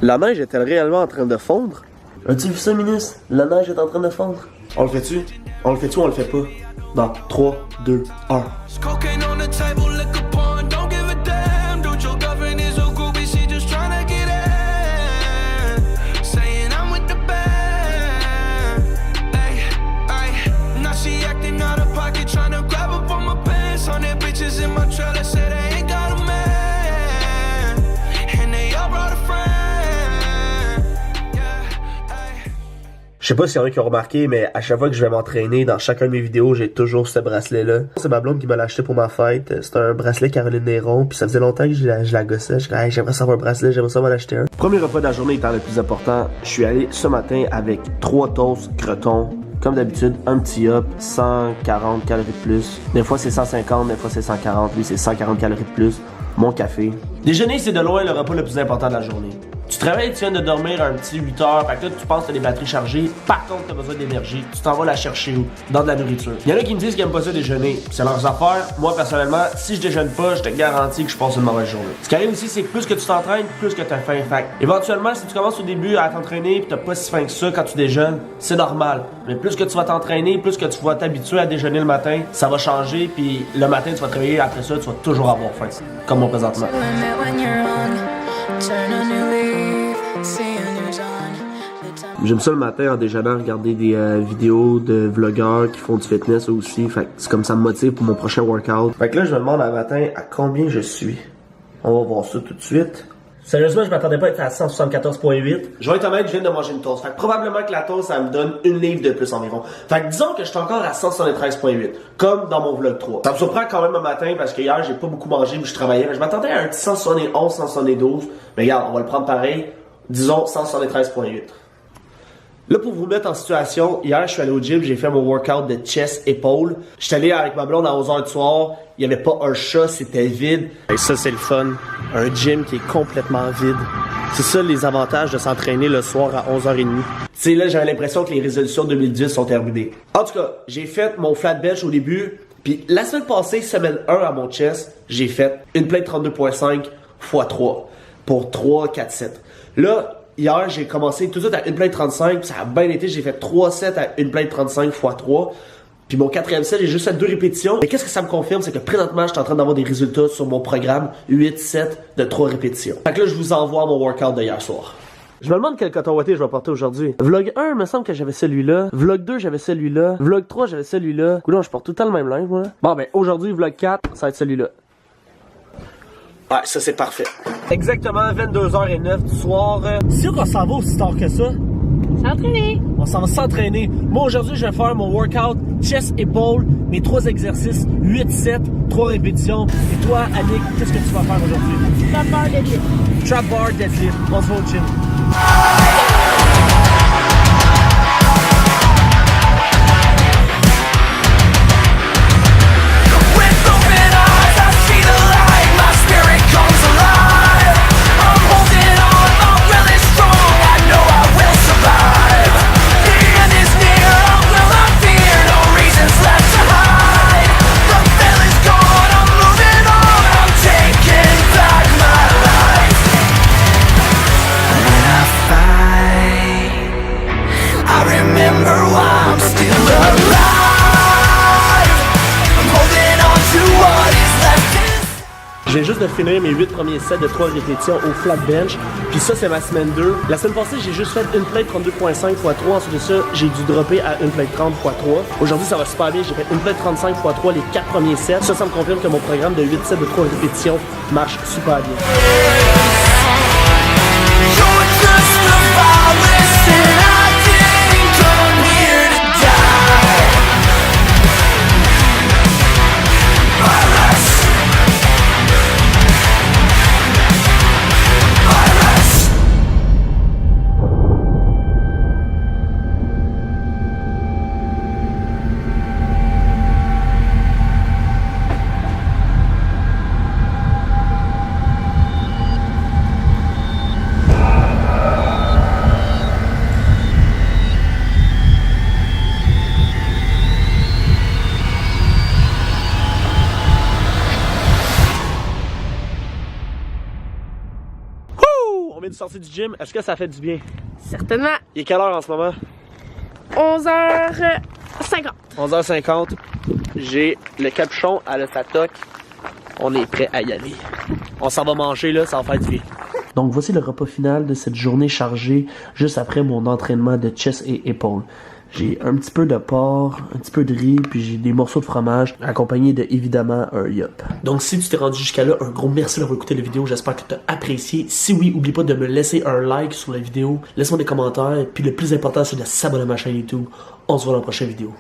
La neige est-elle réellement en train de fondre? As-tu vu ça, ministre? La neige est en train de fondre. On le fait-tu? On le fait-tu ou on le fait pas? Dans 3, 2, 1. Je sais pas s'il y en a qui ont remarqué, mais à chaque fois que je vais m'entraîner, dans chacun de mes vidéos, j'ai toujours ce bracelet-là. C'est ma blonde qui m'a acheté pour ma fête. C'est un bracelet Caroline Néron, puis ça faisait longtemps que je la gossais. Je disais, hey, j'aimerais savoir un bracelet, j'aimerais ça m'en acheter un. Premier repas de la journée étant le plus important, je suis allé ce matin avec 3 toasts crotons. Comme d'habitude, un petit up, 140 calories de plus. Des fois c'est 150, des fois c'est 140, lui c'est 140 calories de plus. Mon café. Déjeuner, c'est de loin le repas le plus important de la journée. Tu travailles, tu viens de dormir un petit 8 heures, fait que là tu penses que t'as des batteries chargées, par contre t'as besoin d'énergie, tu t'en vas la chercher où? Dans de la nourriture. Il y en a qui me disent qu'ils aiment pas ça déjeuner, c'est leurs affaires. Moi personnellement, si je déjeune pas, je te garantis que je passe une mauvaise journée. Ce qui arrive aussi, c'est que plus que tu t'entraînes, plus que t'as faim. Fait éventuellement, si tu commences au début à t'entraîner pis t'as pas si faim que ça quand tu déjeunes, c'est normal. Mais plus que tu vas t'entraîner, plus que tu vas t'habituer à déjeuner le matin, ça va changer, puis le matin tu vas te réveiller, après ça tu vas toujours avoir faim. Comme moi présentement. J'aime ça le matin en déjeunant regarder des vidéos de vlogueurs qui font du fitness aussi. Fait que c'est comme ça me motive pour mon prochain workout. Fait que là je me demande le matin à combien je suis. On va voir ça tout de suite. Sérieusement, je m'attendais pas à être à 174.8. Je vais être honnête, je viens de manger une toast. Fait que probablement que la toast, ça me donne une livre de plus environ. Fait que disons que je suis encore à 173.8. Comme dans mon vlog 3. Ça me surprend quand même un matin parce que hier, j'ai pas beaucoup mangé mais je travaillais. Mais je m'attendais à un petit 171, 172. Mais regarde, on va le prendre pareil. Disons 173.8. Là, pour vous mettre en situation, hier, je suis allé au gym, j'ai fait mon workout de chest épaule. J'étais allé avec ma blonde à 11h du soir. Il n'y avait pas un chat, c'était vide. Et ça, c'est le fun. Un gym qui est complètement vide. C'est ça les avantages de s'entraîner le soir à 11h30. Tu sais, là, j'avais l'impression que les résolutions 2010 sont terminées. En tout cas, j'ai fait mon flat bench au début. Puis la semaine passée, semaine 1 à mon chest, j'ai fait une plate 32.5 x 3 pour 3, 4 sets. Là, hier, j'ai commencé tout de suite à une plate 35, ça a bien été, j'ai fait 3 sets à une plate 35 x 3. Puis mon 4e set, j'ai juste fait 2 répétitions. Mais qu'est-ce que ça me confirme, c'est que présentement, je suis en train d'avoir des résultats sur mon programme 8 sets de 3 répétitions. Fait que là, je vous envoie mon workout de hier soir. Je me demande quel coton ouaté je vais porter aujourd'hui. Vlog 1, il me semble que j'avais celui-là. Vlog 2, j'avais celui-là. Vlog 3, j'avais celui-là. Coudonc, je porte tout le temps le même linge, moi. Bon, ben, aujourd'hui, vlog 4, ça va être celui-là. Ouais, ça c'est parfait. Exactement 22h09 du soir. C'est sûr qu'on s'en va aussi tard que ça? S'entraîner. On s'en va s'entraîner. Moi aujourd'hui je vais faire mon workout chest épaule, mes 3 exercices, 8 sets, 3 répétitions. Et toi, Annick, qu'est-ce que tu vas faire aujourd'hui? Trap bar deadlift. Trap bar deadlift. On se va au gym. Je viens juste de finir mes 8 premiers sets de 3 répétitions au flat bench. Puis ça, c'est ma semaine 2. La semaine passée, j'ai juste fait une plate 32.5 x 3. Ensuite de ça, j'ai dû dropper à une plate 30 x 3. Aujourd'hui, ça va super bien. J'ai fait une plate 35 x 3 les 4 premiers sets. Ça me confirme que mon programme de 8 sets de 3 répétitions marche super bien. on vient de sortir du gym. Est-ce que ça fait du bien? Certainement. Il est quelle heure en ce moment? 11h50. 11h50. J'ai le capuchon à la toque. On est prêt à y aller. On s'en va manger là, ça va faire du bien. Donc voici le repas final de cette journée chargée juste après mon entraînement de chest et épaules. J'ai un petit peu de porc, un petit peu de riz, puis j'ai des morceaux de fromage, accompagné de, évidemment, un yup. Donc si tu t'es rendu jusqu'à là, un gros merci d'avoir écouté la vidéo, j'espère que tu as apprécié. Si oui, oublie pas de me laisser un like sur la vidéo, laisse-moi des commentaires, puis le plus important c'est de s'abonner à ma chaîne YouTube. On se voit dans la prochaine vidéo.